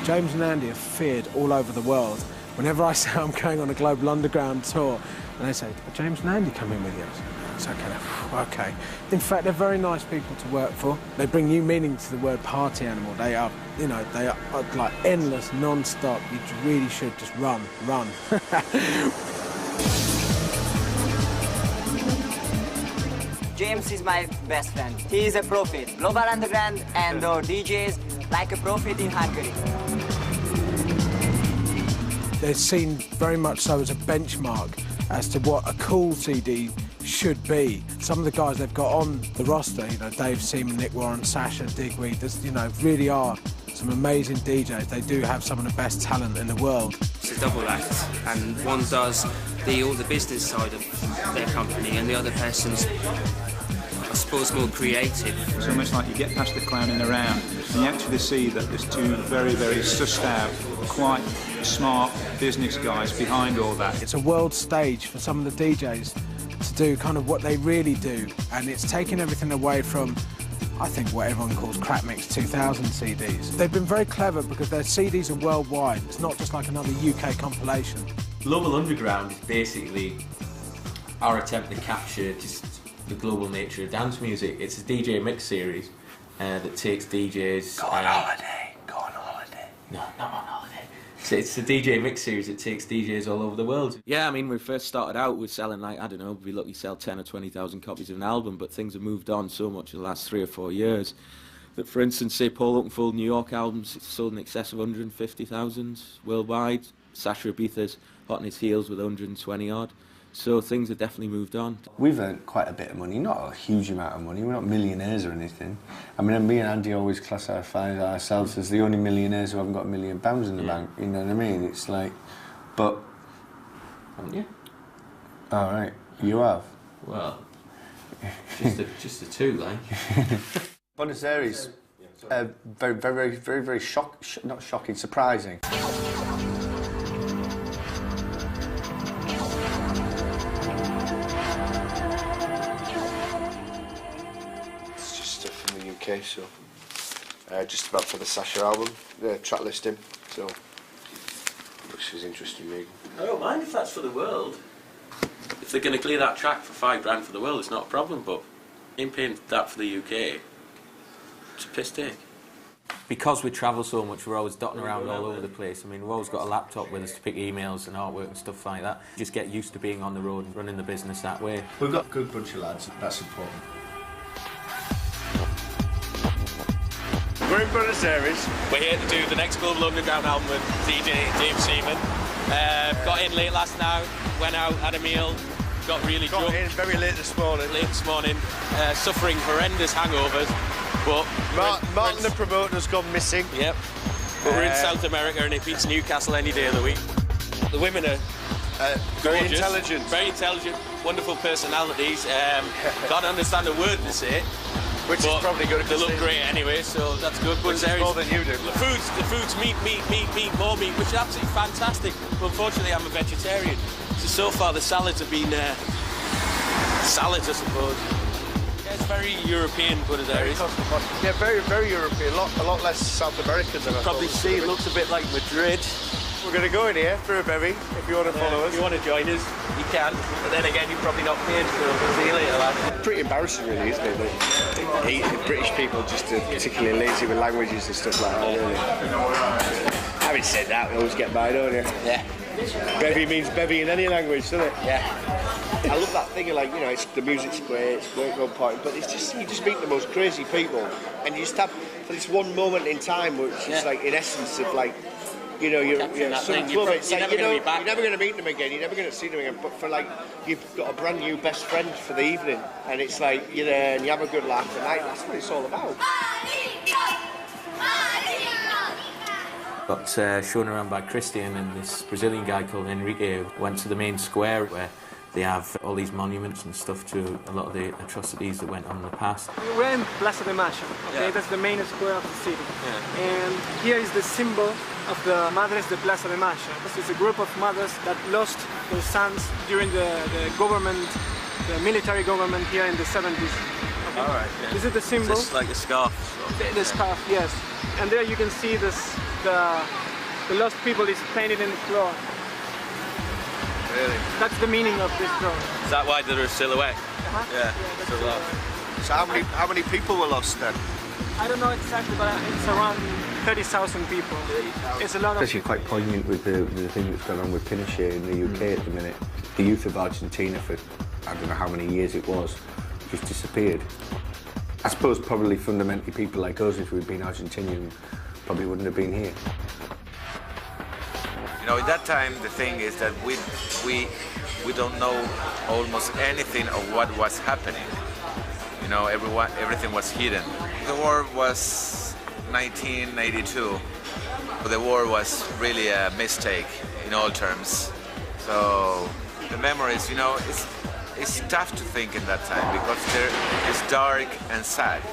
James and Andy are feared all over the world. Whenever I say I'm going on a Global Underground tour, and they say, "Are James and Andy coming with you?" It's okay. In fact, they're very nice people to work for. They bring new meaning to the word party animal. They are, you know, they are like endless, non-stop. You really should just run. James is my best friend. He is a prophet. Global Underground and our DJs like a prophet in Hungary. They're seen very much so as a benchmark as to what a cool CD should be. Some of the guys they've got on the roster, you know, Dave, Seaman, Nick Warren, Sasha, Digweed, there's, you know, really are some amazing DJs. They do have some of the best talent in the world. It's a double act, and one does all the business side of their company, and the other person's, I suppose, more creative. It's almost like you get past the clowning around and you actually see that there's two very, very sussed out, quite smart business guys behind all that. It's a world stage for some of the DJs to do kind of what they really do, and it's taking everything away from, I think, what everyone calls Crack Mix 2000 CDs. They've been very clever because their CDs are worldwide. It's not just like another UK compilation. Global Underground is basically our attempt to capture just the global nature of dance music. It's a DJ mix series that takes DJs... Go on holiday. No, not on holiday. So it's a DJ mix series that takes DJs all over the world. Yeah, I mean, we first started out with selling, like, I don't know, we'd be lucky to sell 10 or 20,000 copies of an album, but things have moved on so much in the last 3 or 4 years that, for instance, say Paul Oakenfold New York albums sold in excess of 150,000 worldwide. Sasha Ibiza's hot on his heels with 120 odd. So things have definitely moved on. We've earned quite a bit of money, not a huge amount of money. We're not millionaires or anything. I mean, me and Andy always classify ourselves as the only millionaires who haven't got £1 million in the bank. You know what I mean? It's like, but Haven't you? all right, you have. Well, just the two, like. Buenos Aires, very not shocking, surprising. UK, so just about for the Sasha album, the track listing, so which is interesting, me. I don't mind if that's for the world. If they're going to clear that track for £5 for the world, it's not a problem, but in paying that for the UK, it's a piss take. Because we travel so much, we're always dotting around all over the place. I mean, we've always got a laptop with us to pick emails and artwork and stuff like that. Just get used to being on the road and running the business that way. We've got a good bunch of lads, that's important. We're in Buenos Aires. We're here to do the next Global Underground album with DJ Dave Seaman. Got in late last night, went out, had a meal, got really drunk. Got in very late this morning. Suffering horrendous hangovers. But Martin, the promoter's gone missing. Yep. But we're in South America and it beats Newcastle any day of the week. The women are very gorgeous, intelligent. Very intelligent, wonderful personalities. Can't understand a word they say. Which is probably good. They look great anyway, so that's good. Which is more than you do. The food's meat, more meat, which is absolutely fantastic. But unfortunately, I'm a vegetarian. So far, the salads have been salads, I suppose. Yeah, it's very European, Buenos Aires. Yeah, very European. A lot less South American than I Probably thought. see it looks a bit like Madrid. We're going to go in here for a bevy, if you want to follow us. If you want to join us, you can. But then again, you're probably not paid, so see you later, lad. Pretty embarrassing, really, isn't it? That British people just are particularly lazy with languages and stuff like that, really. Having said that, we always get by, don't you? Yeah. Bevy means bevy in any language, doesn't it? Yeah. I love that thing of, like, you know, it's, the music's great, it's great, go party, but it's just, you just meet the most crazy people, and you just have, for this one moment in time, which is, like, in essence of, like, you know, you're some club, it's like, you know, you're never going to meet them again, you're never going to see them again, but for, like, you've got a brand new best friend for the evening, and it's like, you're there and you have a good laugh, and like, that's what it's all about. Got shown around by Christian and this Brazilian guy called Enrique, who went to the main square where they have all these monuments and stuff to a lot of the atrocities that went on in the past. We're in Plaza de Mayo, okay? Yeah. That's the main square of the city. Yeah. And here is the symbol of the Madres de Plaza de Mayo. It's a group of mothers that lost their sons during the government, the military government here in the 70s. Okay? All right, yeah. This is the symbol. Is this like a scarf? The scarf, yes. And there you can see this the lost people is painted in the floor. Really? That's the meaning of this drawing. Is that why they're a silhouette? Yeah. That's So how many people were lost then? I don't know exactly, but it's around 30,000 people. It's a lot of... It's actually quite poignant with the thing that's going on with Pinochet in the UK at the minute. The youth of Argentina for, I don't know how many years it was, just disappeared. I suppose probably fundamentally people like us, if we'd been Argentinian, probably wouldn't have been here. You know, at that time, the thing is that we don't know almost anything of what was happening. You know, everything was hidden. The war was 1982. The war was really a mistake in all terms. So the memories, you know, it's tough to think in that time because it's dark and sad.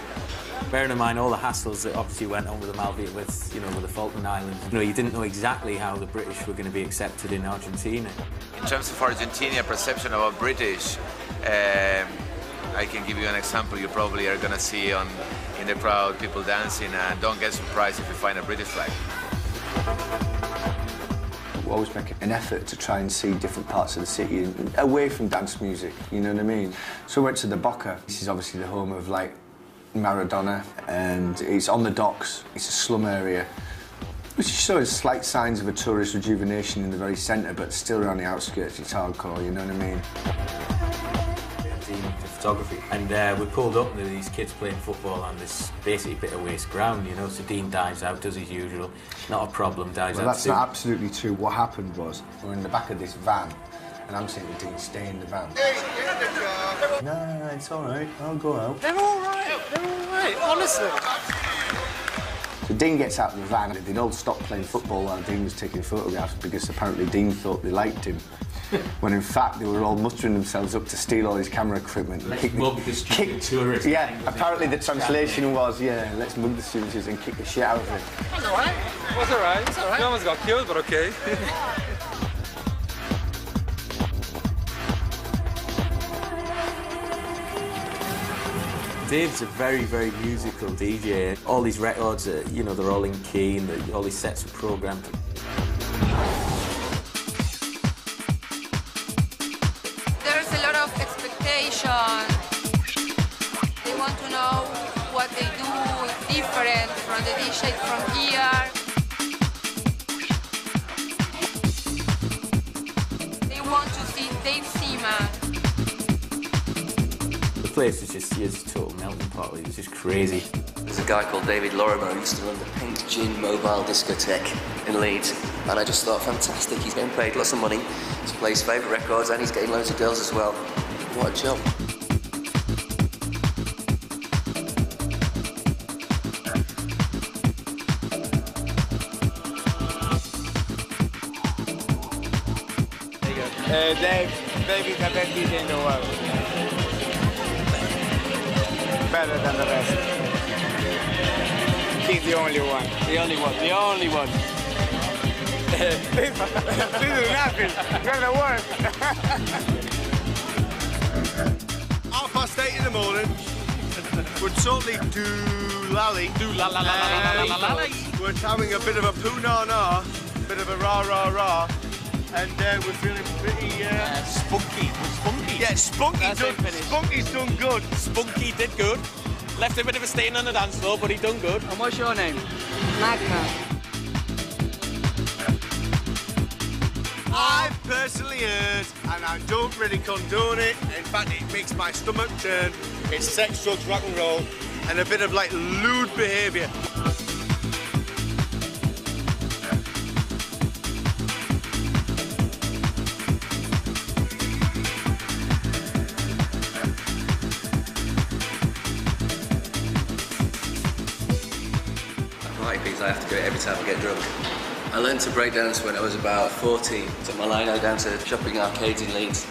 Bearing in mind all the hassles that obviously went on with the Malviate, with the Falkland Islands, you didn't know exactly how the British were going to be accepted in Argentina. In terms of Argentina perception about British, I can give you an example. You probably are going to see in the crowd people dancing, and don't get surprised if you find a British flag. We always make an effort to try and see different parts of the city away from dance music, you know what I mean? So we went to the Boca. This is obviously the home of like Maradona, and it's on the docks. It's a slum area, which shows slight signs of a tourist rejuvenation in the very centre, but still around the outskirts it's hardcore, you know what I mean? Photography, and we pulled up to these kids playing football on this basically bit of waste ground, you know. So Dean dives out, does his usual, not a problem, dives out. Well, that's not absolutely true. What happened was, we're in the back of this van, and I'm saying to Dean, stay in the van. No, it's all right, I'll go out. They're all right, honestly. So Dean gets out of the van, and they'd all stopped playing football while Dean was taking photographs because apparently Dean thought they liked him. When in fact they were all mustering themselves up to steal all his camera equipment. Tourists. Yeah, apparently the translation was, yeah, let's mug the students and kick the shit out of him. That's all right. It was all right. It's all right. You almost got killed, but okay. Dave's a very, very musical DJ. All these records, they're all in key, and all these sets are programmed. There's a lot of expectation. They want to know what they do different from the DJ from here. They want to see Dave Seaman. The place is just a total melting pot. It was just crazy. There's a guy called David Lorimer who used to run the Pink Gin mobile discotheque in Leeds, and I just thought, fantastic, he's getting paid lots of money to play his favourite records, and he's getting loads of girls as well. What a job. There you go. Dave is the best DJ in the world. Better than the rest. He's the only one. The only one. The only one. This is nothing. You're the worst. 8:30 in the morning. We're totally do-lally. Do-la-la-la-la-la-la-la. We're having a bit of a poo-na-na, bit of a rah-rah-rah. And we're feeling pretty Spunky. Yeah, Spunky's done good. Spunky did good. Left a bit of a stain on the dance floor, but he done good. And what's your name? Magna. I've personally heard, and I don't really condone it, in fact it makes my stomach turn, it's sex, drugs, rock and roll, and a bit of like lewd behaviour. I have to do it every time I get drunk. I learned to break dance when I was about 14. Took my lino down to shopping arcades in Leeds.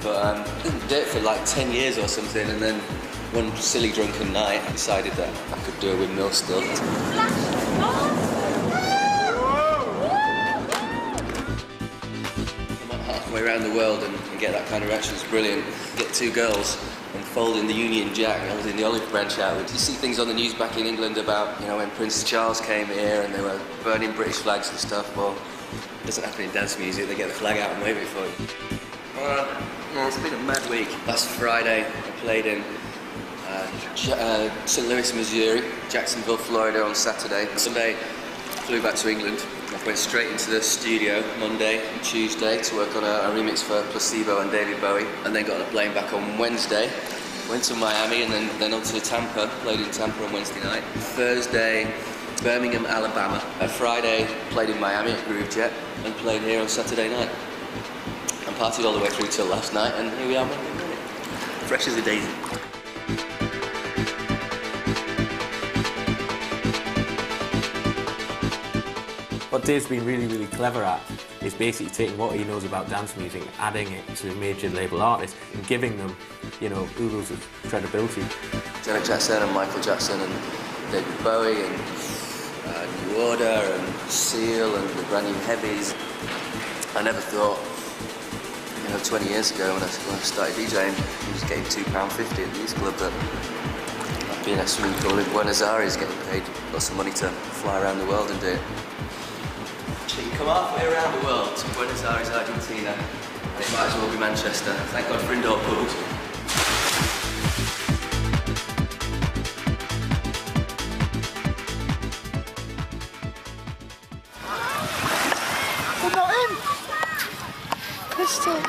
But I didn't do it for like 10 years or something, and then one silly drunken night I decided that I could do a windmill still. Come on, halfway around the world and get that kind of reaction is brilliant. Get two girls and Oakenfold in the Union Jack. I was in the olive branch outlet. You see things on the news back in England about, you know, when Prince Charles came here and they were burning British flags and stuff. Well, it doesn't happen in dance music. They get the flag out and wave it for you. It's been a mad week. Last Friday, I played in St. Louis, Missouri, Jacksonville, Florida on Saturday. Sunday, flew back to England. I went straight into the studio Monday and Tuesday to work on a remix for Placebo and David Bowie, and then got on a plane back on Wednesday. Went to Miami and then on to Tampa, played in Tampa on Wednesday night. Thursday, Birmingham, Alabama. Friday, played in Miami at Groove Jet and played here on Saturday night. And partied all the way through till last night, and here we are, fresh as a daisy. What Dave's been really, really clever at is basically taking what he knows about dance music, adding it to major label artists and giving them, you know, oodles of credibility. Janet Jackson and Michael Jackson and David Bowie and New Order and Seal and the brand new Heavies. I never thought, you know, 20 years ago when I started DJing, I was getting £2.50 at the East Club, that I'd be in a swimming pool in Buenos Aires getting paid lots of money to fly around the world and do it. So you come halfway around the world to Buenos Aires, Argentina, and it might as well be Manchester. Thank God for indoor pools. We're not in! This time,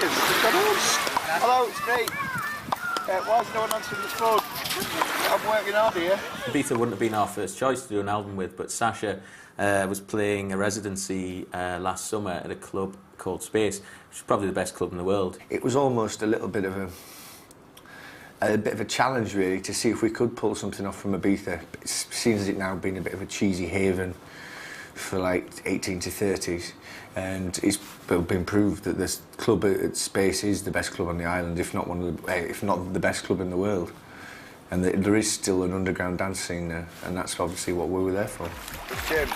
hello, it's me. Why is no one answering the phone? I'm working hard here. Ibiza wouldn't have been our first choice to do an album with, but Sasha was playing a residency last summer at a club called Space, which is probably the best club in the world. It was almost a little bit of a challenge, really, to see if we could pull something off from Ibiza. It seems as it now being a bit of a cheesy haven for like 18 to 30s, and it's been proved that this club at Space is the best club on the island, if not the best club in the world. And there is still an underground dance scene there, and that's obviously what we were there for. James.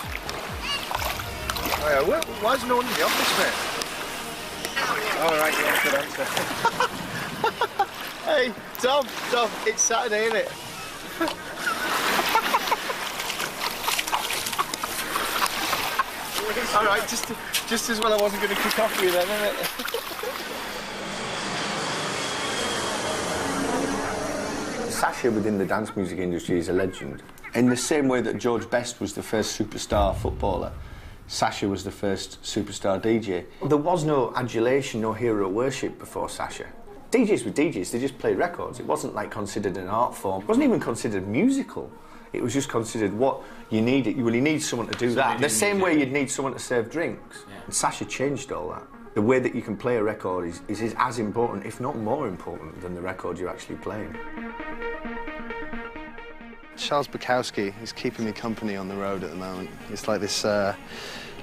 Why is no one in the office, mate? All right, yeah, good answer. Hey, Tom, it's Saturday, isn't it? All right, just as well I wasn't going to kick off with you then, isn't it? Sasha within the dance music industry is a legend. In the same way that George Best was the first superstar footballer, Sasha was the first superstar DJ. There was no adulation, no hero worship before Sasha. DJs were DJs, they just played records. It wasn't like considered an art form. It wasn't even considered musical. It was just considered what you needed. You really need someone to do that. The same way you'd need someone to serve drinks. Yeah. And Sasha changed all that. The way that you can play a record is as important, if not more important, than the record you're actually playing. Charles Bukowski is keeping me company on the road at the moment. He's like this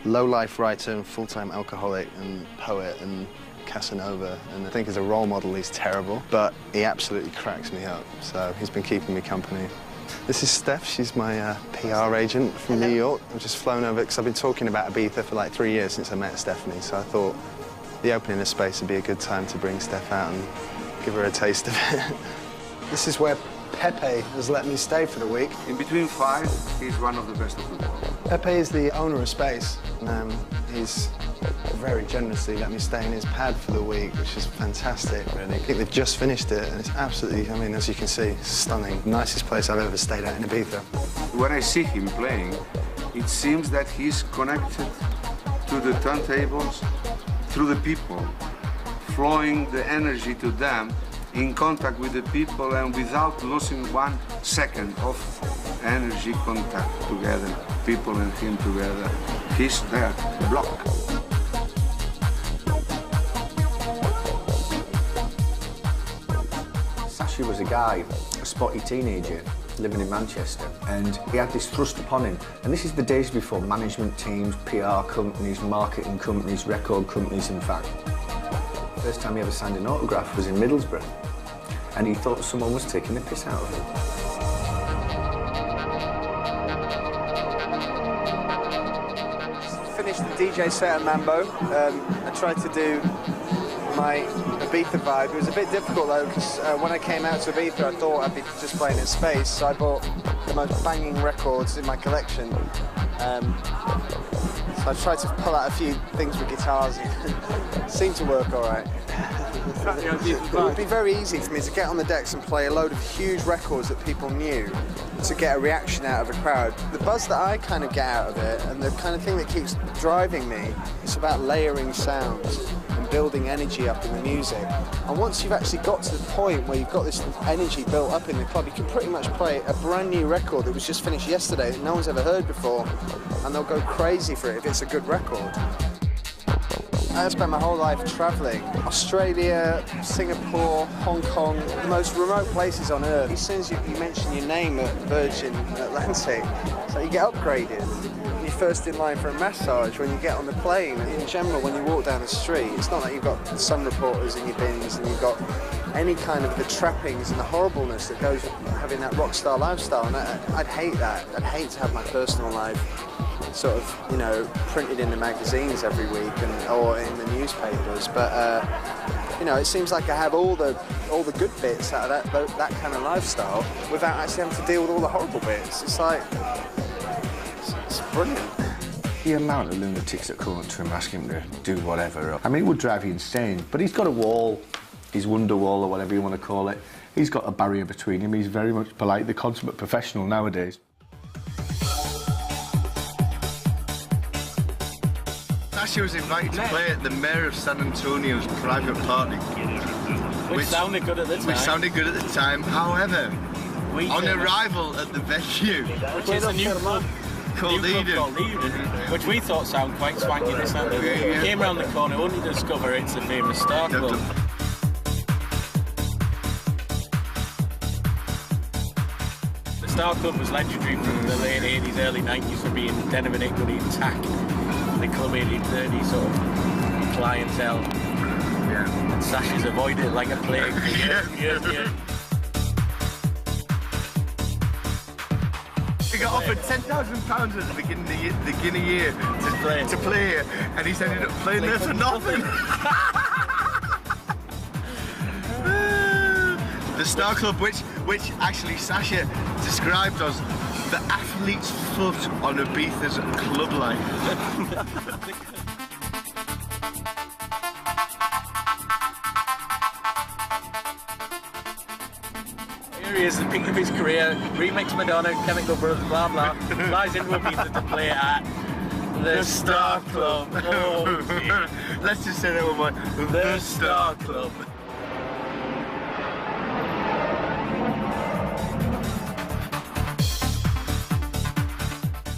low-life writer and full-time alcoholic and poet and Casanova, and I think as a role model he's terrible, but he absolutely cracks me up, so he's been keeping me company. This is Steph, she's my PR agent from New York. I've just flown over because I've been talking about Ibiza for like 3 years since I met Stephanie, so I thought the opening of Space would be a good time to bring Steph out and give her a taste of it. This is where Pepe has let me stay for the week. In between five, he's one of the best of the world. Pepe is the owner of Space. He's very generously let me stay in his pad for the week, which is fantastic, really. I think they've just finished it, and it's absolutely, I mean, as you can see, stunning. Nicest place I've ever stayed at in Ibiza. When I see him playing, it seems that he's connected to the turntables, through the people, flowing the energy to them, in contact with the people, and without losing 1 second of energy contact together, people and him together. He's there, block. Sasha was a guy, a spotty teenager, living in Manchester, and he had this thrust upon him. And this is the days before management teams, PR companies, marketing companies, record companies, in fact. First time he ever signed an autograph was in Middlesbrough, and he thought someone was taking the piss out of him. Finished the DJ set at Mambo. I tried to do my Ibiza vibe. It was a bit difficult though, because when I came out to Ibiza, I thought I'd be just playing at Space, so I bought the most banging records in my collection. So I tried to pull out a few things with guitars and seemed to work all right. It would be very easy for me to get on the decks and play a load of huge records that people knew to get a reaction out of a crowd. The buzz that I kind of get out of it, and the kind of thing that keeps driving me, is about layering sounds and building energy up in the music. And once you've actually got to the point where you've got this energy built up in the club, you can pretty much play a brand new record that was just finished yesterday that no one's ever heard before, and they'll go crazy for it if it's a good record. I spent my whole life travelling. Australia, Singapore, Hong Kong, the most remote places on earth. As soon as you mention your name at Virgin Atlantic, so you get upgraded. You're first in line for a massage when you get on the plane. In general, when you walk down the street, it's not like you've got sun reporters in your bins and you've got any kind of the trappings and the horribleness that goes with having that rock star lifestyle. And I'd hate that. I'd hate to have my personal life sort of, you know, printed in the magazines every week or in the newspapers. But you know, it seems like I have all the good bits out of that kind of lifestyle without actually having to deal with all the horrible bits. It's like, it's brilliant. The amount of lunatics that come up to him asking him to do whatever. I mean, it would drive you insane. But he's got a wall, his wonder wall or whatever you want to call it. He's got a barrier between him. He's very much polite, the consummate professional nowadays. Sasha was invited to play at the Mayor of San Antonio's private party. Which sounded good at the time. Which sounded good at the time. However, on arrival at the venue, which is a new club called Eden, which we thought sounded quite swanky this time. We came around the corner only to discover it's the famous Star Club. The Star Club was legendary from the late 80s, early 90s for being den of an equally attack. The club 1830 sort of clientele. Yeah. And Sasha's avoided it like a plague for years. He got offered £10,000 at the beginning of the year to play here, and he's ended up playing there for nothing. The Star Club, which actually Sasha described as the athlete's foot on Ibiza's club life. Here he is, the peak of his career, remix Madonna, Chemical Brothers, blah blah, flies into Ibiza to play at the Star Club. Oh dear. Let's just say that one more. The Star Club.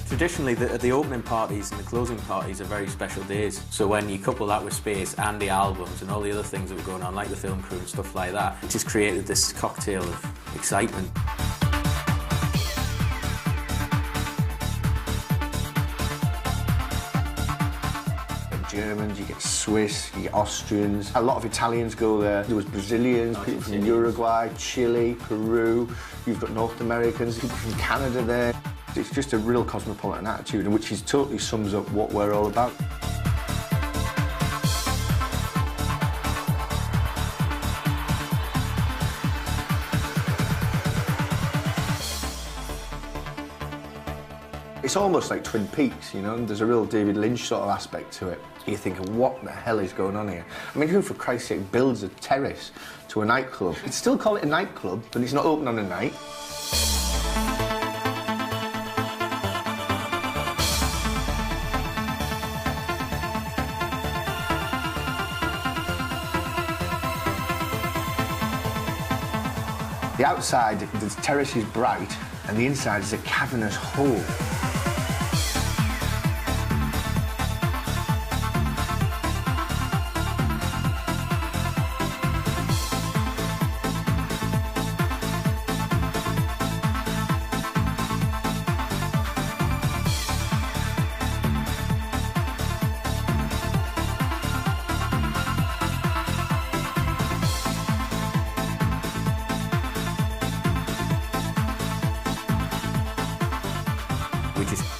Traditionally, the opening parties and the closing parties are very special days. So when you couple that with Space and the albums and all the other things that were going on, like the film crew and stuff like that, it just created this cocktail of excitement. Germans, you get Swiss, you get Austrians. A lot of Italians go there. There was Brazilians, people from Uruguay, Chile, Peru. You've got North Americans, people from Canada there. It's just a real cosmopolitan attitude, which is totally sums up what we're all about. It's almost like Twin Peaks, you know, and there's a real David Lynch sort of aspect to it. You're thinking, what the hell is going on here? I mean, who, for Christ's sake, builds a terrace to a nightclub? You'd still call it a nightclub, but it's not open on a night. The outside, the terrace is bright, and the inside is a cavernous hole.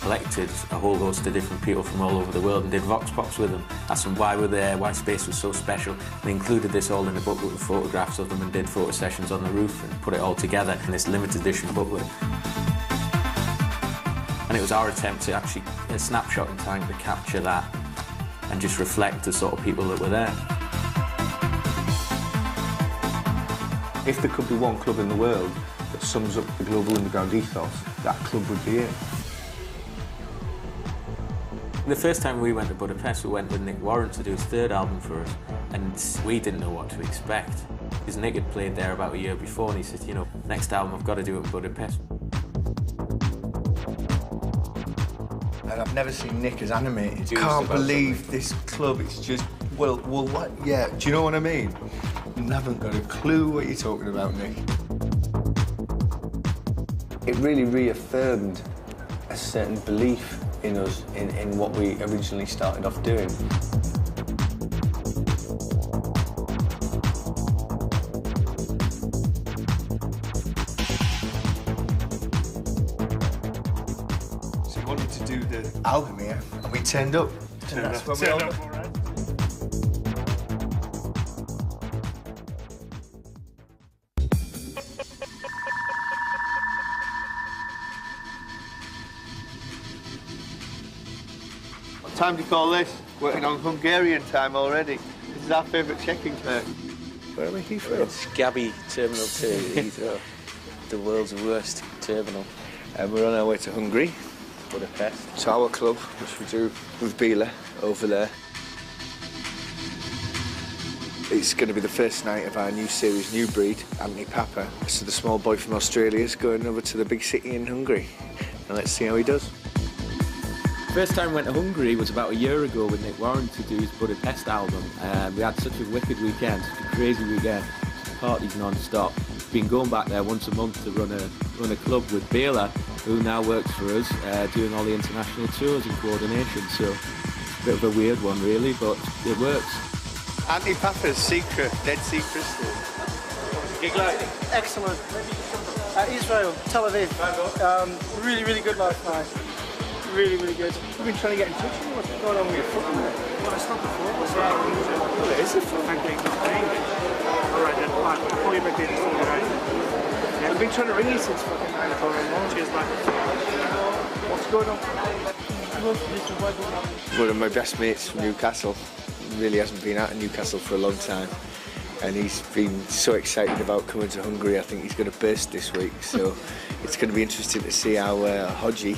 collected a whole host of different people from all over the world and did vox pops with them. Asked them why we're there, why space was so special. They included this all in a booklet with photographs of them and did photo sessions on the roof and put it all together in this limited edition booklet. And it was our attempt to actually, a snapshot in time, to capture that and just reflect the sort of people that were there. If there could be one club in the world that sums up the global underground ethos, that club would be it. The first time we went to Budapest, we went with Nick Warren to do his third album for us, and we didn't know what to expect. Because Nick had played there about a year before, and he said, you know, next album I've got to do it in Budapest. And I've never seen Nick as animated. Can't believe this club, it's just, well, what? Yeah, do you know what I mean? I haven't got a clue what you're talking about, Nick. It really reaffirmed a certain belief in us, in what we originally started off doing. So we wanted to do the album here, and we turned up. And that's when we all... Time to call this. Working on Hungarian time already. This is our favourite checking clerk. Where are we, Heathrow? It's Gabby Terminal 2, Heathrow. The world's worst terminal. And we're on our way to Hungary. Budapest. It's our club, which we do with Bela over there. It's going to be the first night of our new series, New Breed, Anthony Papa. So the small boy from Australia is going over to the big city in Hungary. And let's see how he does. First time we went to Hungary was about a year ago with Nick Warren to do his Budapest album. We had such a wicked weekend, such a crazy weekend, parties non-stop. Been going back there once a month to run a club with Bela, who now works for us, doing all the international tours and coordination. So it's a bit of a weird one really, but it works. Anthony Papa's secret, dead secret. Gig like excellent. Israel, Tel Aviv. Really, really good last night. Really, really good. I've been trying to get in touch with you. What's going on with your foot? Well, it's not the foot. Well, it is the foot. Thank you. All right, then. Fine. I'll call you back later. Yeah, I've been trying to ring you since fucking 9 o'clock in the morning. Cheers, man. What's going on? One of my best mates from Newcastle. Really hasn't been out of Newcastle for a long time. And he's been so excited about coming to Hungary. I think he's going to burst this week. So it's going to be interesting to see how Hodgie,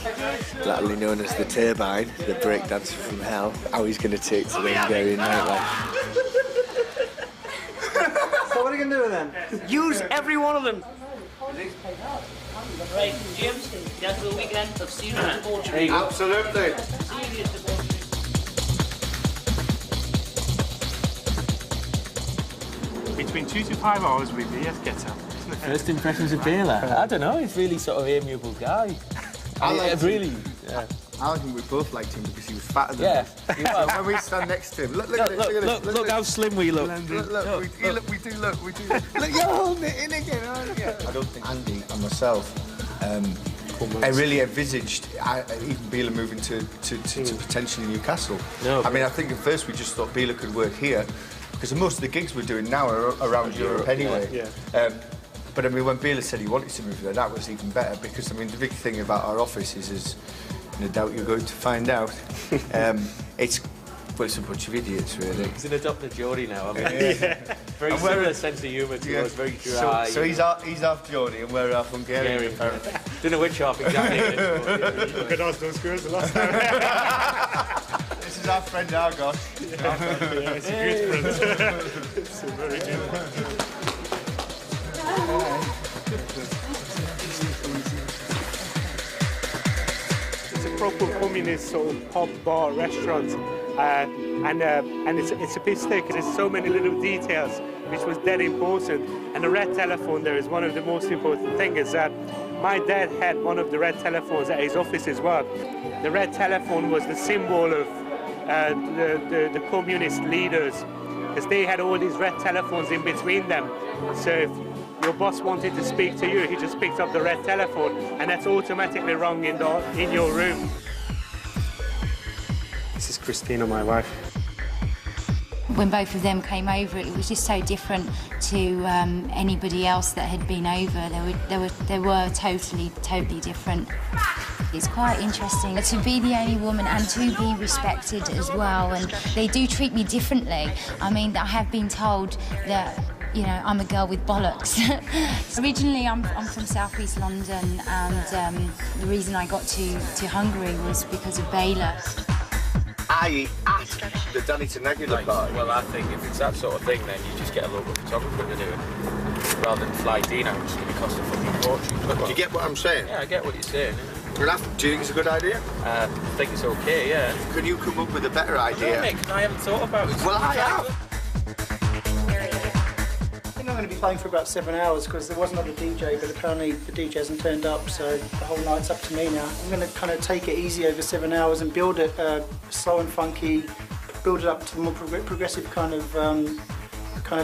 latterly known as the Turbine, the breakdancer from hell, how he's going to take to the Hungarian nightlife. So what are you going to do then? Use every one of them. Right, James, that's the weekend of serious debauchery. Absolutely. Serious debauchery. Between 2 to 5 hours with the gets up. First impressions of Bela? I don't know, he's really sort of amiable guy. I like really. Yeah. I think we both liked him because he was fatter than Yeah. us. So when we stand next to him, look at this. Look how slim we look. We do look. Look, you're holding it in again, aren't you? I don't think Andy and myself, I really envisaged even Bela moving to potentially Newcastle. No, I mean, I think at first we just thought Bela could work here because most of the gigs we're doing now are around Europe anyway. Yeah. But I mean, when Bela said he wanted to move there, that was even better because I mean, the big thing about our office is no doubt you're going to find out. It's a bunch of idiots, really. He's an adopted Geordie now. I mean, very similar sense of humour to us, very dry. So he's half Geordie and we're half Hungarian, apparently. Don't know which half exactly. Look at us, those girls the last time. This is our friend Argos. Yeah, it's a good friend. It's a very good. It's a proper communist sort of pub, bar, restaurant, and it's a piece thick. There's so many little details which was dead important. And the red telephone there is one of the most important things. My dad had one of the red telephones at his office as well. The red telephone was the symbol of the communist leaders, because they had all these red telephones in between them. So if your boss wanted to speak to you, he just picked up the red telephone, and that's automatically rung in your room. Christina, my wife. When both of them came over, it was just so different to anybody else that had been over. They were totally different. It's quite interesting to be the only woman and to be respected as well. And they do treat me differently. I mean, I have been told that, you know, I'm a girl with bollocks. Originally, I'm from South East London, and the reason I got to Hungary was because of Bela. I at the Danny Tenaglia party. Well, I think if it's that sort of thing, then you just get a local photographer to do it, rather than fly Dino, which is going to cost a fucking fortune. Do you get what I'm saying? Yeah, I get what you're saying. Do you think it's a good idea? I think it's okay, yeah. Can you come up with a better idea? No, Nick, I haven't thought about it. Well, I have. I think I'm going to be playing for about 7 hours because there was another DJ, but apparently the DJ hasn't turned up, so the whole night's up to me now. I'm going to kind of take it easy over 7 hours and build it slow and funky, build it up to the more progressive kind of a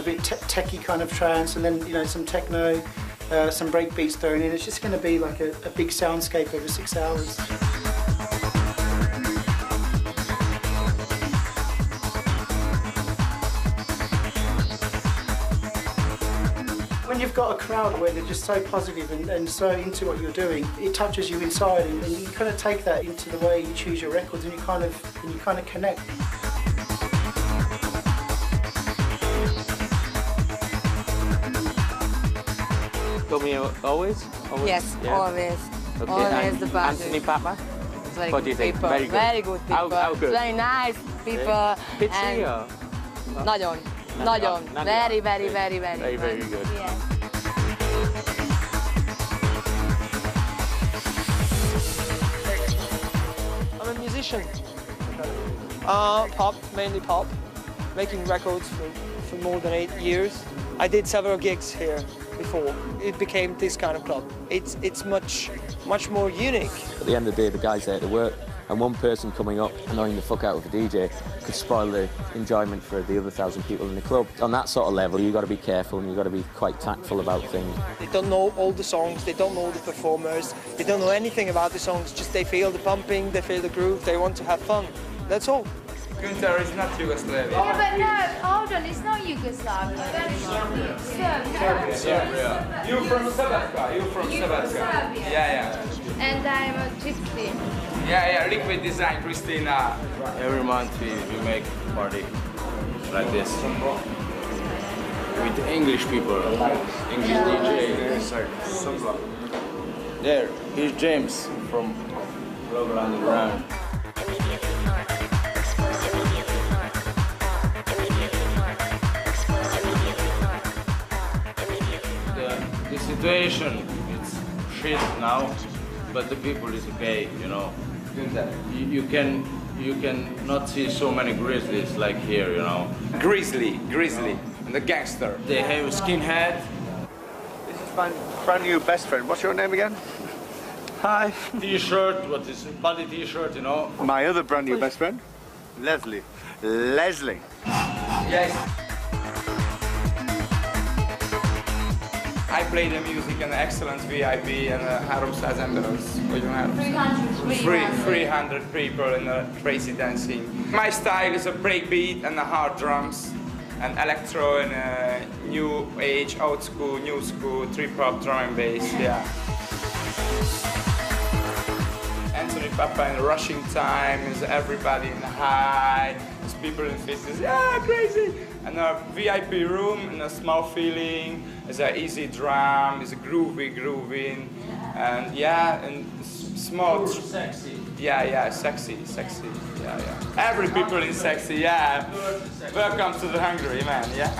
bit techie kind of trance, and then, you know, some techno, some break beats thrown in. It's just going to be like a big soundscape over 6 hours. When you've got a crowd where they're just so positive and so into what you're doing, it touches you inside, and you kind of take that into the way you choose your records, and you kind of connect. Got me always? Yes, yeah. always. Okay. Always the best. Anthony Papa? Very What do you good think? people. Very good. Very good people. How good? Very nice people. Pitchy or? Nagyon. Nagyon. Very, very, very, very. Very, very good. Yeah. I'm a musician. Pop, mainly pop. Making records for more than 8 years. I did several gigs here before. It became this kind of club. It's much more unique. At the end of the day, the guy's there to work, and one person coming up annoying the fuck out of a DJ could spoil the enjoyment for the other 1,000 people in the club. On that sort of level, you've got to be careful and you've got to be quite tactful about things. They don't know all the songs, they don't know the performers, they don't know anything about the songs, just they feel the pumping, they feel the groove, they want to have fun. That's all. Gunther is not Yugoslavia. Yeah, but no, hold on, it's not Yugoslavia. Serbia. You're from Serbia. You're from Serbia. Yeah. And I'm a gypsy. Yeah, liquid design, Christina. Every month we make a party like this with English people, English DJ. There, here's James from Lavelle and Carl Cox. The situation is shit now, but the people is okay, you know. You can not see so many grizzlies like here, you know. Grizzly, and the gangster. They have a skinhead. This is my brand new best friend. What's your name again? Hi. T-shirt, what is it? Body T-shirt, you know. My other brand new best friend, Leslie. Leslie. Yes. I play the music and excellent VIP and 300 embers. 300 people in a crazy dancing. My style is a breakbeat and a hard drums and electro and a new age, old school, new school, trip-hop, drum and bass, yeah. Anthony Papa in rushing time, is everybody in the high, there's people in fitness, yeah, crazy! And a VIP room in a small feeling, it's an easy drum, it's a grooving, and yeah, and small. Sexy. Yeah, sexy, yeah. Every people in sexy, yeah. Welcome to the Hungary, man, yeah.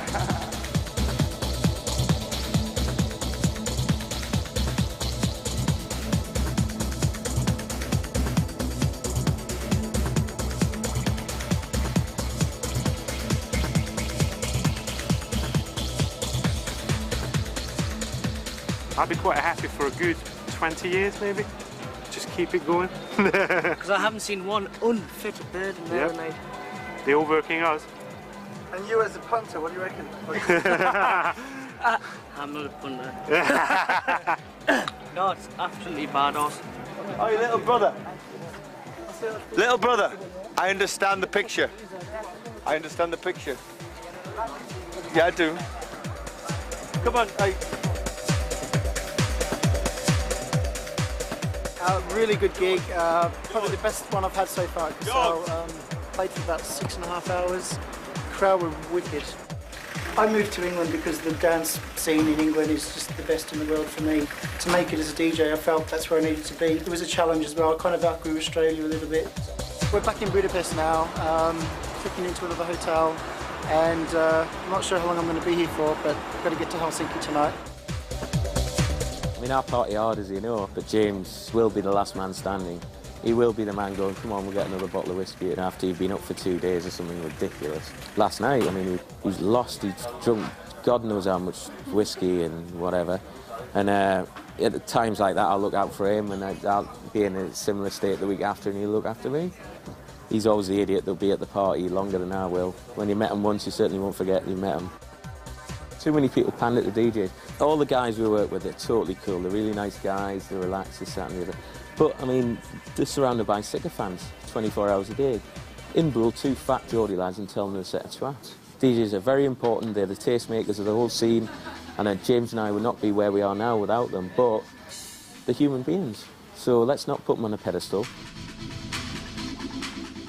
I'd be quite happy for a good 20 years, maybe. Just keep it going. Because I haven't seen one unfit bird in there, mate. They all working out. And you as a punter, what do you reckon? I'm not a punter. No, it's absolutely badass. Oh, your little brother. Little brother. I understand the picture. I understand the picture. Yeah, I do. Come on, really good gig. Probably the best one I've had so far. So, played for about 6.5 hours. The crowd were wicked. I moved to England because the dance scene in England is just the best in the world for me. To make it as a DJ, I felt that's where I needed to be. It was a challenge as well. I kind of outgrew Australia a little bit. We're back in Budapest now, checking into another hotel, and I'm not sure how long I'm going to be here for, but I've got to get to Helsinki tonight. I mean, I party hard, as you know, but James will be the last man standing. He will be the man going, come on, we'll get another bottle of whiskey, and after you've been up for 2 days or something ridiculous. Last night, I mean, he was lost, he's drunk God knows how much whiskey and whatever, and at times like that I'll look out for him, and I'll be in a similar state the week after and he'll look after me. He's always the idiot that'll be at the party longer than I will. When you met him once, you certainly won't forget you met him. Too many people panned at the DJs. All the guys we work with, they're totally cool. They're really nice guys, they're relaxed, this, that and the other. But, I mean, they're surrounded by sycophants 24 hours a day. Inbull 2 fat Geordie lads and tell them they're a set of twats. DJs are very important, they're the tastemakers of the whole scene, and James and I would not be where we are now without them, but they're human beings. So let's not put them on a pedestal.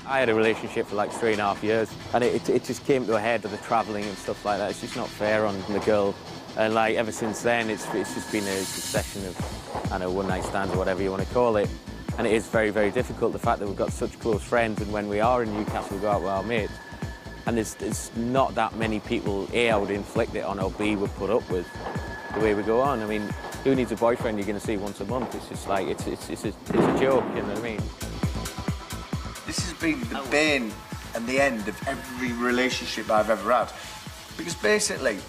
I had a relationship for like 3.5 years, and it just came to a head of the travelling and stuff like that. It's just not fair on the girl. And like ever since then, it's just been a succession of, I don't know, one-night stands or whatever you want to call it. And it is very, very difficult, the fact that we've got such close friends, and when we are in Newcastle, we go out with our mates. And there's not that many people, A, I would inflict it on, or B, would put up with the way we go on. I mean, who needs a boyfriend you're going to see once a month? It's just like, it's a joke, you know what I mean? This has been the bane and the end of every relationship I've ever had. Because basically,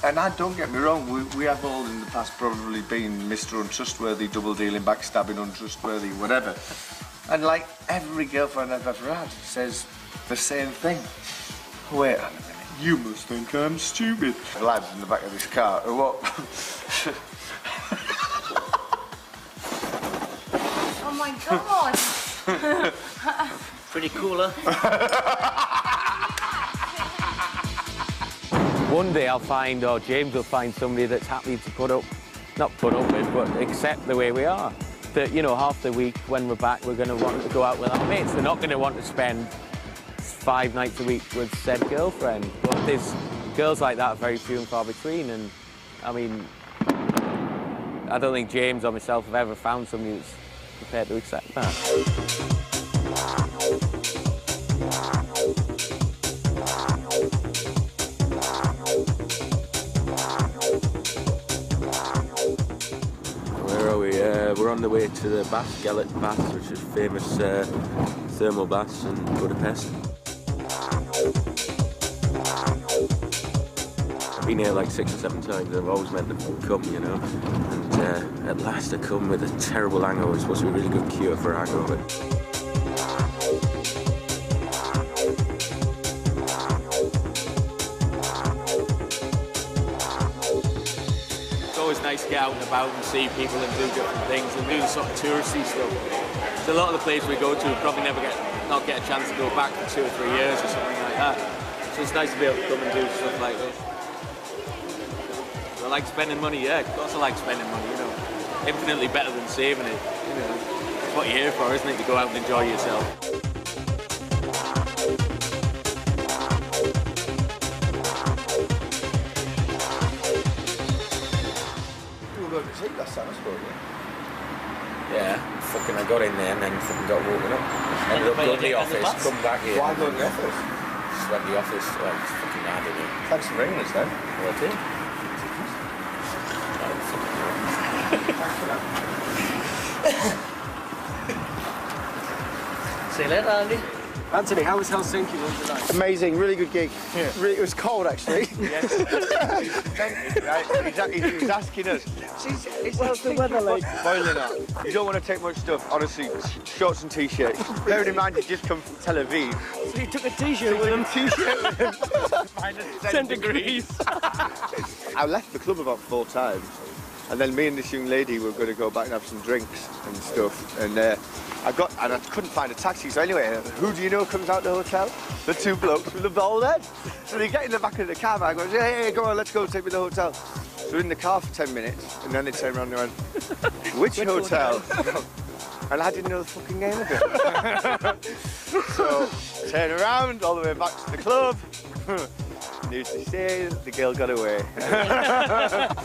and don't get me wrong, we have all in the past probably been Mr. Untrustworthy, double-dealing, backstabbing, untrustworthy, whatever. And like every girlfriend I've ever had says the same thing. Wait a minute, you must think I'm stupid. The lads in the back of this car, or what? Oh my God! Pretty cool, huh? One day I'll find, or James will find somebody that's happy to not put up with, but accept the way we are. That, you know, half the week when we're back, we're going to want to go out with our mates. They're not going to want to spend 5 nights a week with said girlfriend. But there's girls like that are very few and far between, and I mean, I don't think James or myself have ever found somebody that's prepared to accept that. Where are we? We're on the way to the bath, Gellet Baths, which is famous thermal baths in Budapest. I've been here like 6 or 7 times. I've always meant to come, you know. And at last I come with a terrible hangover. It's supposed to be a really good cure for a hangover. It's always nice to get out and about and see people and do different things and do the sort of touristy stuff. So a lot of the places we go to, we probably not get a chance to go back for 2 or 3 years or something like that. So it's nice to be able to come and do stuff like this. I like spending money, yeah, of course I like spending money, you know. Infinitely better than saving it, you know. It's what you're here for, isn't it, to go out and enjoy yourself. You were going to sleep last time, I suppose, Yeah, fucking I got in there and then fucking got woken up. Ended up going to the office, come back here. Why go to the office? Just went to the office, well, it's fucking hard, isn't it? Thanks for ringing us then. Well, I did. See you later, Andy. Anthony, how was Helsinki? What was it like? Amazing, really good gig. Yeah. Really, it was cold actually. Yes. He's asking us. What's the weather like? Boiling up. You don't want to take much stuff, honestly. Shorts and t-shirts. Bearing in mind you just come from Tel Aviv. So you took a t-shirt with him? T-shirt with him. -10 degrees. I left the club about 4 times. And then me and this young lady were going to go back and have some drinks and stuff. And I couldn't find a taxi. So anyway, who do you know comes out the hotel? The two blokes with the bald head. So they get in the back of the cab. I go, hey, go on, let's go, take me to the hotel. So we're in the car for 10 minutes, and then they turn around and went, which hotel? And I didn't know the fucking game of it. So turn around all the way back to the club. News to say, the girl got away.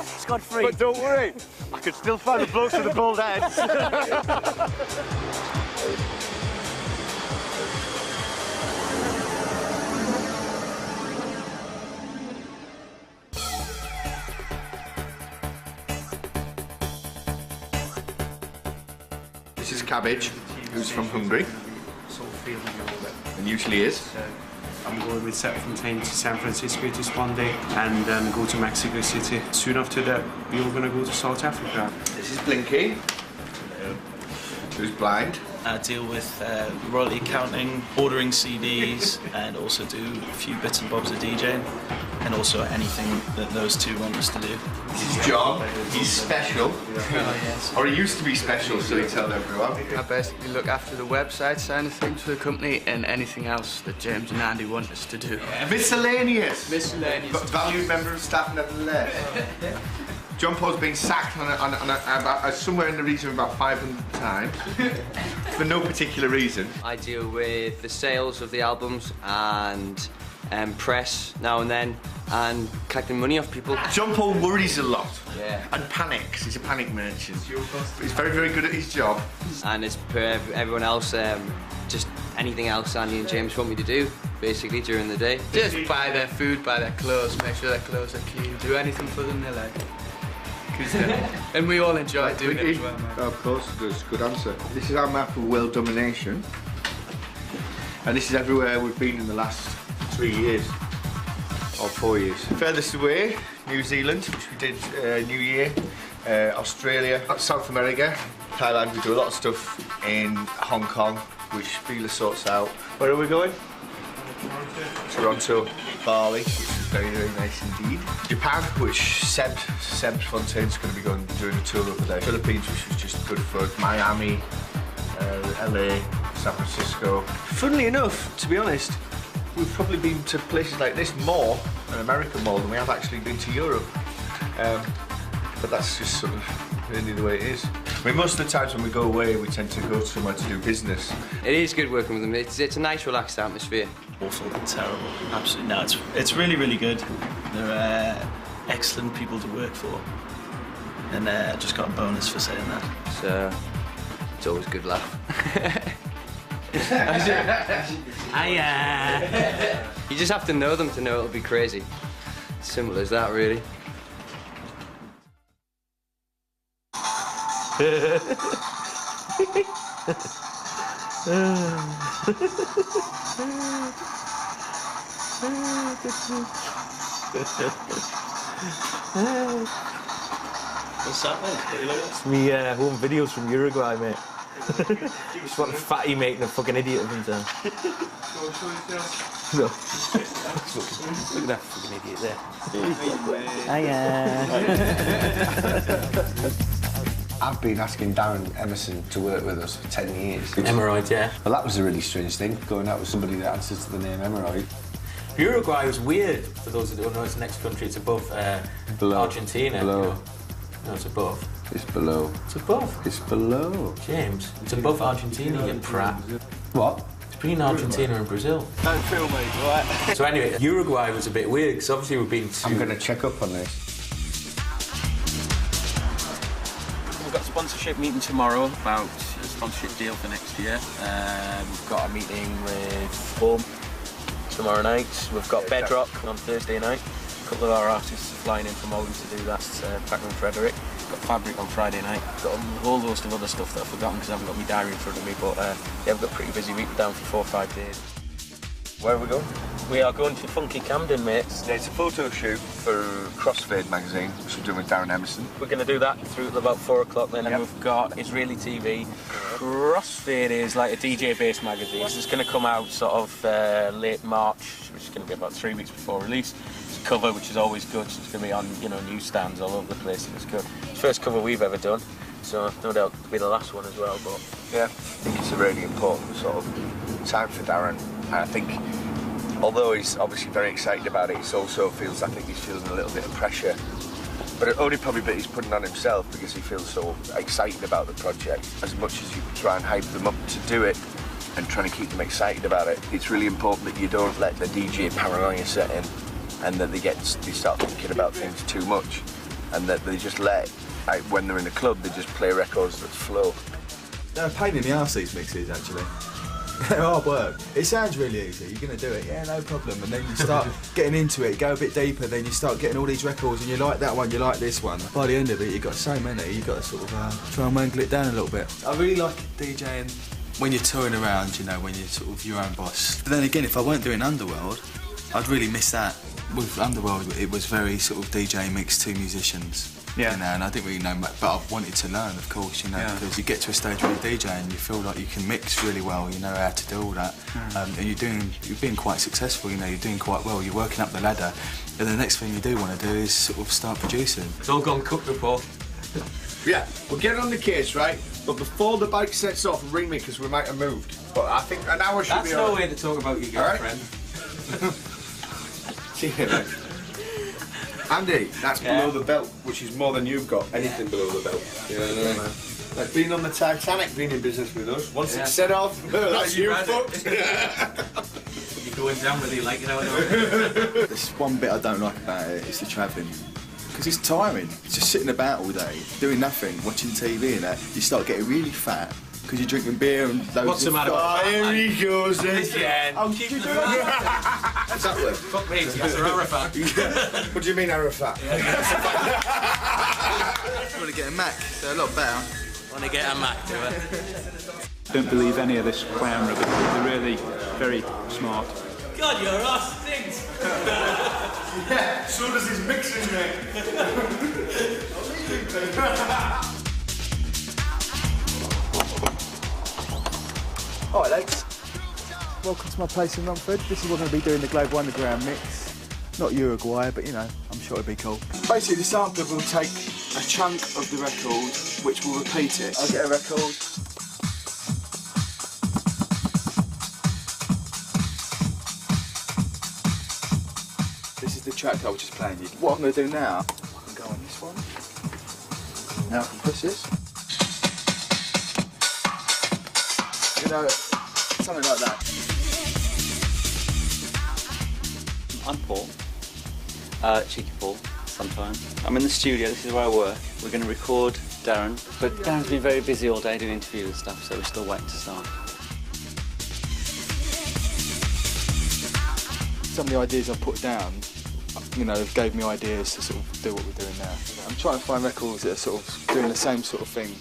Scot-free. But don't worry, I could still find the blokes with the bald heads. This is Cabbage, who's from Hungary, and usually is. I'm going with Fontaine to San Francisco this Monday and then go to Mexico City. Soon after that, we are going to go to South Africa. This is Blinky, who's blind. I deal with royalty accounting, ordering CDs, and also do a few bits and bobs of DJing, and also anything that those two want us to do. This is John. He's special. Or he used to be special, so he tells everyone. I basically look after the website side of things for the company and anything else that James and Andy want us to do. Miscellaneous. Miscellaneous. But valued member of staff nevertheless. John Paul's been sacked somewhere in the region of about 500 times for no particular reason. I deal with the sales of the albums and press now and then and collecting money off people. John Paul worries a lot. Yeah. And panics. He's a panic merchant. He's very, very good at his job. And as per everyone else, just anything else Andy and James want me to do, basically, during the day. Just buy their food, buy their clothes, make sure their clothes are clean, do anything for them they like. And we all enjoy doing it as well, man. Of course, that's a good answer. This is our map of world domination. And this is everywhere we've been in the last 3 years. Or 4 years. Furthest away, New Zealand, which we did New Year. Australia, South America, Thailand. We do a lot of stuff in Hong Kong, which Spieler sorts out. Where are we going? Toronto, Bali, which is very, very nice indeed. Japan, which Seb Fontaine's going to be doing a tour over there. Philippines, which was just good fun. Miami, LA, San Francisco. Funnily enough, to be honest, we've probably been to places like this more, and America more, than we have actually been to Europe. But that's just sort of really the way it is. I mean, most of the times when we go away, we tend to go somewhere to do business. It is good working with them. It's a nice, relaxed atmosphere. Awful, terrible, absolutely. No, it's really, really good. They're excellent people to work for, and I just got a bonus for saying that. So it's always a good laugh. You just have to know them to know it'll be crazy. Simple as that, really. What's that, mate? It's me home videos from Uruguay, mate. Just want a fatty making a fucking idiot of himself. No. Look at that fucking idiot there. I've been asking Darren Emerson to work with us for 10 years. Hemorrhoid, yeah. Well, that was a really strange thing, going out with somebody that answers to the name Hemorrhoid. Uruguay was weird, for those that don't know, it's the next country, it's above Argentina. Below. You know? No, it's above. It's below. It's above. It's below. James, it's above Argentina, you prat. What? It's between Argentina and Brazil. Don't feel me, right? So anyway, Uruguay was a bit weird, because obviously we've been to... I'm going to check up on this. We've got a sponsorship meeting tomorrow about a sponsorship deal for next year. We've got a meeting with Home tomorrow night. We've got Bedrock on Thursday night. A couple of our artists are flying in from Holland to do that. Packer and Frederick. We've got Fabric on Friday night. We've got a whole host of other stuff that I've forgotten because I haven't got my diary in front of me. But yeah, we've got a pretty busy week. We're down for 4 or 5 days. Where are we going? We are going to Funky Camden, mates. Yeah, it's a photo shoot for Crossfade magazine, which we're doing with Darren Emerson. We're going to do that through about 4 o'clock then, and we've got Israeli TV. Crossfade is like a DJ-based magazine. It's going to come out sort of late March, which is going to be about 3 weeks before release. It's a cover, which is always good. So it's going to be on, you know, newsstands all over the place, and it's good. It's the first cover we've ever done, so no doubt it'll be the last one as well. But yeah, I think it's a really important sort of time for Darren. And I think, although he's obviously very excited about it, he also feels, I think he's feeling a little bit of pressure. But only probably bit he's putting on himself because he feels so excited about the project. As much as you try and hype them up to do it and trying to keep them excited about it, it's really important that you don't let the DJ paranoia set in and that they start thinking about things too much and that they just let, like, when they're in a club, they just play records that flow. They're a pain in the arse, these mixes, actually. They're hard work. It sounds really easy, you're going to do it, yeah, no problem. And then you start getting into it, go a bit deeper, then you start getting all these records and you like that one, you like this one. By the end of it, you've got so many, you've got to sort of try and wangle it down a little bit. I really like DJing when you're touring around, you know, when you're sort of your own boss. But then again, if I weren't doing Underworld, I'd really miss that. With Underworld, it was very sort of DJ mixed, 2 musicians. Yeah. You know, and I didn't really know much, but I wanted to learn, of course, you know, because you get to a stage where you're DJ and you feel like you can mix really well, you know how to do all that, and you're being quite successful, you know, you're doing quite well, you're working up the ladder, and the next thing you do want to do is sort of start producing. It's all gone cooked before. Yeah, we'll get on the case, right? But before the bike sets off, ring me because we might have moved. But I think an hour should be. That's no way to talk about your girlfriend. Right? See you, mate. Andy, that's below the belt, which is more than you've got. Anything below the belt. You know what I mean? Like being on the Titanic, being in business with us. Once it's set off, that's you fucked. You're going down whether you like it or not. There's one bit I don't like about it, it's the travelling. Because it's tiring. Just sitting about all day, doing nothing, watching TV and that, you start getting really fat. Because you're drinking beer and those. What's the matter? Oh, here he goes again. Oh, did you do that? What's that word? Fuck me, that's a Arafat. What do you mean Arafat? I want to get a Mac, they're a lot better. Want to get a Mac, do it? Don't believe any of this clown rubbish. They're really very smart. God, your ass stinks! Yeah, so does his mixing, mate. Alright, lads. Welcome to my place in Romford. This is what we're going to be doing the Global Underground mix. Not Uruguay, but you know, I'm sure it'll be cool. Basically, the sampler will take a chunk of the record, which will repeat it. I'll get a record. This is the track I was just playing you. What I'm going to do now, I'm going on this one. Now I can press this. You know, something like that. I'm Paul, Cheeky Paul, sometimes. I'm in the studio, this is where I work. We're going to record Darren, but Darren's been very busy all day doing interviews and stuff, so we're still waiting to start. Some of the ideas I put down, you know, gave me ideas to sort of do what we're doing now. I'm trying to find records that are sort of doing the same sort of thing.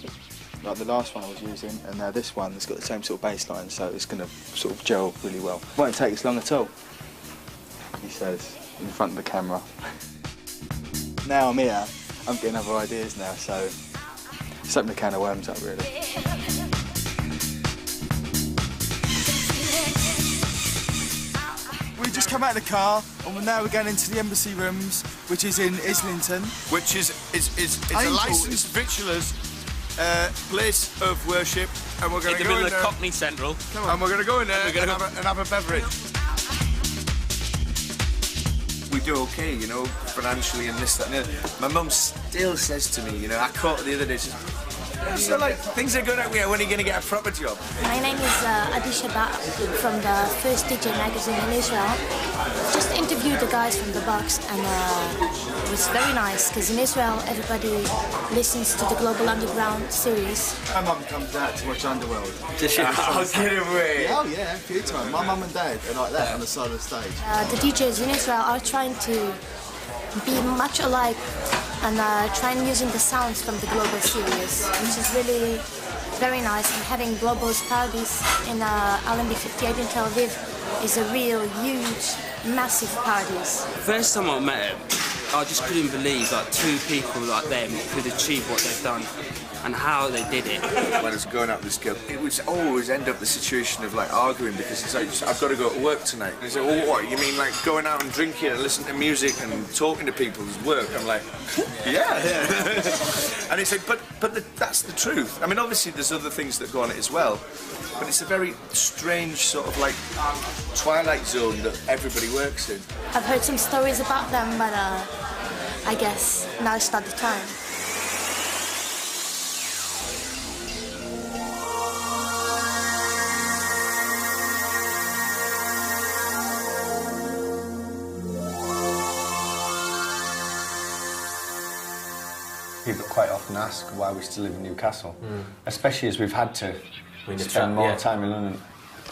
Like the last one I was using, and now this one has got the same sort of bass line, so it's going to sort of gel really well. Won't take us long at all, he says, in front of the camera. Now I'm here, I'm getting other ideas now, so it's opening a can of worms up, really. We just come out of the car, and now we're going into the embassy rooms, which is in Islington. Which is a licensed victualler's place of worship, and we're going to go in there. Cockney Central. And we're going to go in there and have a beverage. We do okay, you know, financially and this, that, and the other. My mum still says to me, you know, I caught her the other day, she says, so like, things are good out here, when are you going to get a proper job? My name is Adi Shabat from the first DJ magazine in Israel. Just interviewed the guys from the box, and it was very nice, because in Israel everybody listens to the Global Underground series. My mum comes out to watch Underworld. Does she? Oh, get away! Oh yeah, a few times. My mum and dad are like that on the side of the stage. The DJs in Israel are trying to be much alike and trying using the sounds from the Global series, which is really very nice. And having Global's parodies in LMB 58 in Tel Aviv is a real huge, massive parties. First time I met him, I just couldn't believe like two people like them could achieve what they've done and how they did it. When I was going out with this girl, it would always end up the situation of like arguing because it's like, I've got to go to work tonight. And he's like, well, what, you mean like going out and drinking and listening to music and talking to people is work? I'm like, yeah. And it's like, but that's the truth. I mean, obviously there's other things that go on it as well, but it's a very strange sort of like twilight zone that everybody works in. I've heard some stories about them, but I guess now it's not the time. People quite often ask why we still live in Newcastle, especially as we've had to spend more time in London.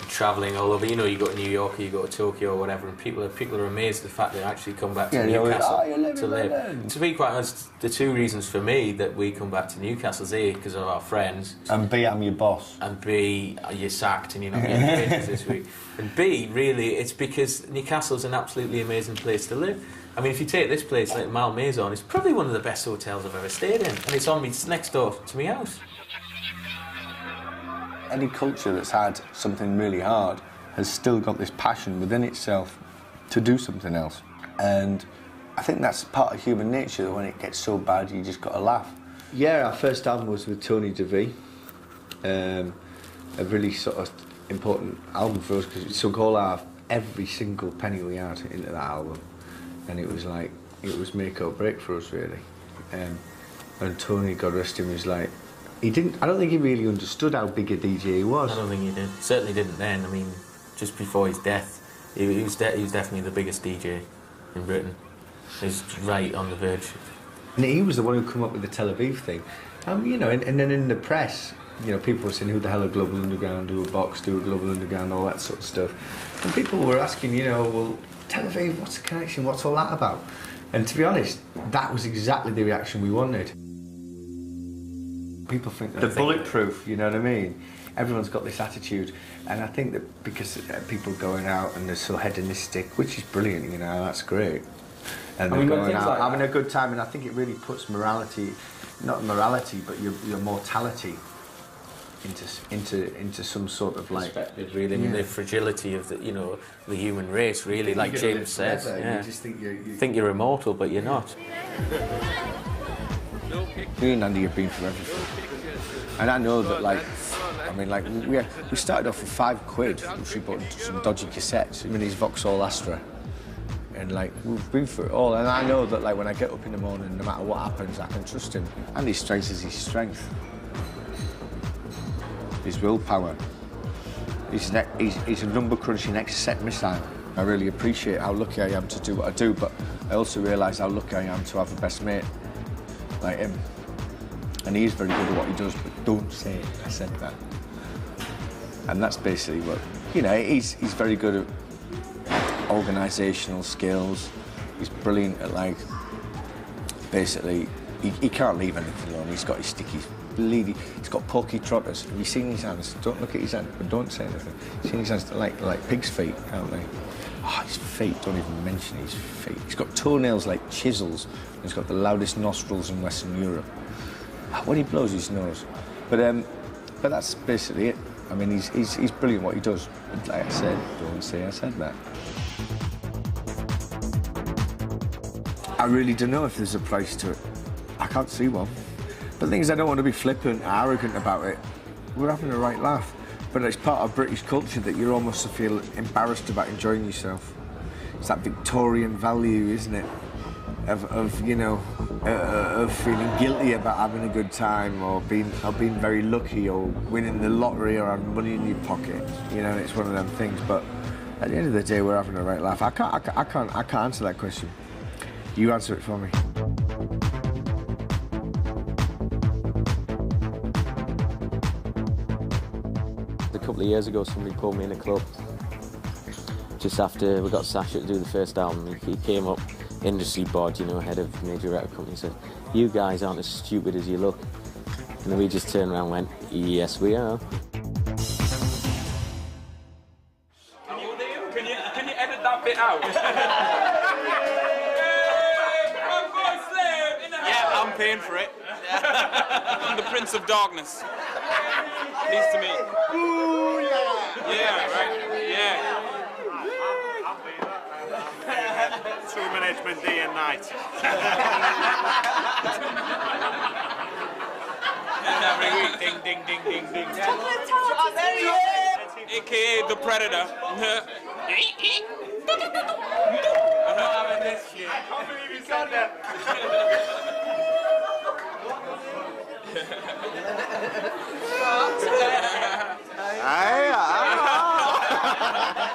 Travelling all over, you know, you go to New York or you go to Tokyo or whatever, and people are amazed at the fact they actually come back to Newcastle to live. To be quite honest, the two reasons for me that we come back to Newcastle is A, because of our friends, and B, I'm your boss, and B, you're sacked and you're not getting wages this week, and B, really, it's because Newcastle's an absolutely amazing place to live. I mean, if you take this place like Malmaison, it's probably one of the best hotels I've ever stayed in, and it's next door to my house. Any culture that's had something really hard has still got this passion within itself to do something else. And I think that's part of human nature, that when it gets so bad, you just got to laugh. Yeah, our first album was with Tony De Vit, a really sort of important album for us because it took every single penny we had into that album. And it was like, it was make or break for us, really. And Tony, God rest him, was like, I don't think he really understood how big a DJ he was. I don't think he did. Certainly didn't then. I mean, just before his death, he was definitely the biggest DJ in Britain. He was right on the verge. And he was the one who came up with the Tel Aviv thing. You know, and then in the press, you know, people were saying, who the hell are Global Underground, do a box, do a Global Underground, all that sort of stuff. And people were asking, you know, well, Tel Aviv, what's the connection, what's all that about? And to be honest, that was exactly the reaction we wanted. People think that they're bulletproof, you know what I mean? Everyone's got this attitude, and I think that because people going out and they're so hedonistic, which is brilliant, you know, that's great. And they're going out, having a good time, and I think it really puts morality, not morality, but your mortality into some sort of like perspective, really. I mean, the fragility of the human race, really, like James says. Yeah. You just think you're immortal, but you're not. Me and Andy have been through everything, and I know that, like, I mean, like, we started off with £5, which we bought some dodgy cassettes, I mean, these Vauxhall Astra, and like, we've been through it all, and I know that, like, when I get up in the morning, no matter what happens, I can trust him. Andy's strength is his strength, his willpower. He's a number-crunching exocet missile. I really appreciate how lucky I am to do what I do, but I also realise how lucky I am to have a best mate like him. And he is very good at what he does, but don't say I said that. And that's basically what, you know, he's very good at organisational skills. He's brilliant at, like, basically, he can't leave anything alone. He's got his sticky lead. He's got pokey trotters. Have you seen his hands? Don't look at his hands, but don't say anything. You've seen his hands like pig's feet, aren't they? Oh, his feet, don't even mention his feet. He's got toenails like chisels. He's got the loudest nostrils in Western Europe. When he blows his nose. But that's basically it. I mean, he's brilliant what he does. But like I said, don't say I said that. I really don't know if there's a price to it. I can't see one. But the thing is, I don't want to be flippant or arrogant about it. We're having a right laugh. But it's part of British culture that you're almost to feel embarrassed about enjoying yourself. It's that Victorian value, isn't it? Of feeling guilty about having a good time, or being very lucky, or winning the lottery, or having money in your pocket. You know, it's one of them things. But at the end of the day, we're having a right laugh. I can't answer that question. You answer it for me. A couple of years ago, somebody pulled me in a club just after we got Sasha to do the first album. He came up, industry bod, you know, head of major record company, said, "You guys aren't as stupid as you look." And then we just turned around and went, "Yes, we are." Can paying for it. I'm the Prince of Darkness. Pleased to meet. Ooh, Yeah, right? Yeah. True management day and night. Every week, ding, ding, ding, ding, ding. AKA the Predator. I'm not having this shit. I can't believe you said that.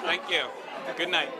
Thank you. Good night.